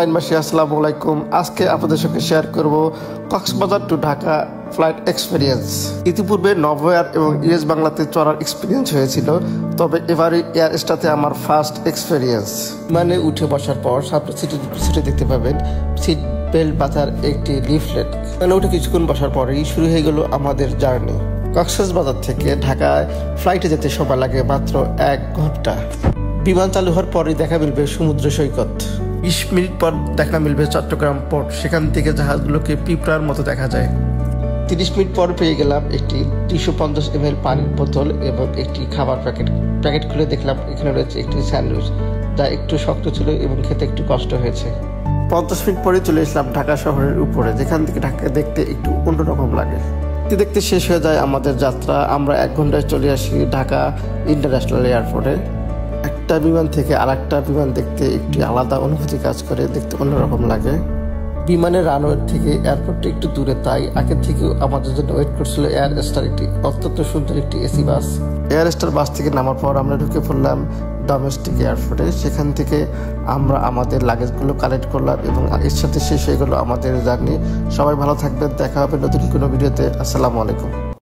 লাইনবাসী আসসালামু আলাইকুম। আজকে আপনাদের সঙ্গে শেয়ার করব Cox's Bazar to Dhaka flight experience. ইতিপূর্বে নভোএয়ার এবং ইউএস বাংলাতে চড়ার এক্সপিরিয়েন্স হয়েছিল, তবে এবারে এয়ার এস্টাতে আমার ফার্স্ট এক্সপিরিয়েন্স। মানে উঠে বসার পর সামনে সিটে দেখতে পাবেন সিট বেল্ট বাঁধার একটি লিফলেট। মানে উঠে কিছুক্ষণ বসার পরেই শুরু হয়ে গেল আমাদের জার্নি। কক্সবাজার থেকে ঢাকায় ফ্লাইটে যেতে সময় লাগে মাত্র 1 ঘন্টা। বিমান চালু হওয়ার পরেই দেখা মিলবে সমুদ্র সৈকত। 20 মিনিট পর দেখা মিলবে চট্টগ্রাম পোর্ট। সেখান থেকে জাহাজগুলোকে পিঁপড়ার মতো দেখা যায়। 30 মিনিট পর পেয়ে গেলাম একটি 250 ml পানির বোতল এবং একটি খাবার প্যাকেট খুলে দেখলাম এখানে রয়েছে একটি স্যান্ডউইচ, যা একটু শক্ত ছিল এবং খেতে একটু কষ্ট হয়েছে। 50 মিনিট পরে চলে এসলাম ঢাকা শহরের উপরে, যেখান থেকে ঢাকা দেখতে একটু অন্যরকম লাগে। দেখতে শেষ হয়ে যায় আমাদের যাত্রা। আমরা 1 ঘন্টায় চলে আসি ঢাকা ইন্টারন্যাশনাল এয়ারপোর্টে। একটা বিমান থেকে আরেকটা বিমান দেখতে একটি আলাদা অনুভূতি কাজ করে, দেখতে অন্যরকম লাগে। বিমানের রানওয়ে থেকে এয়ারপোর্টটা একটু দূরে, তাই আগের থেকেও আমাদের জন্য ওয়েট করছিল এয়ার স্টার একটি অত্যন্ত সুন্দর একটি এসি বাস। এয়ার স্টার বাস থেকে নামার পর আমরা ঢুকে পড়লাম ডোমেস্টিক এয়ারপোর্টে। সেখান থেকে আমরা আমাদের লাগেজগুলো কালেক্ট করলাম এবং এর সাথে শেষ হয়ে গেল আমাদের জার্নি। সবাই ভালো থাকবেন, দেখা হবে নতুন কোনো ভিডিওতে। আসসালামু আলাইকুম।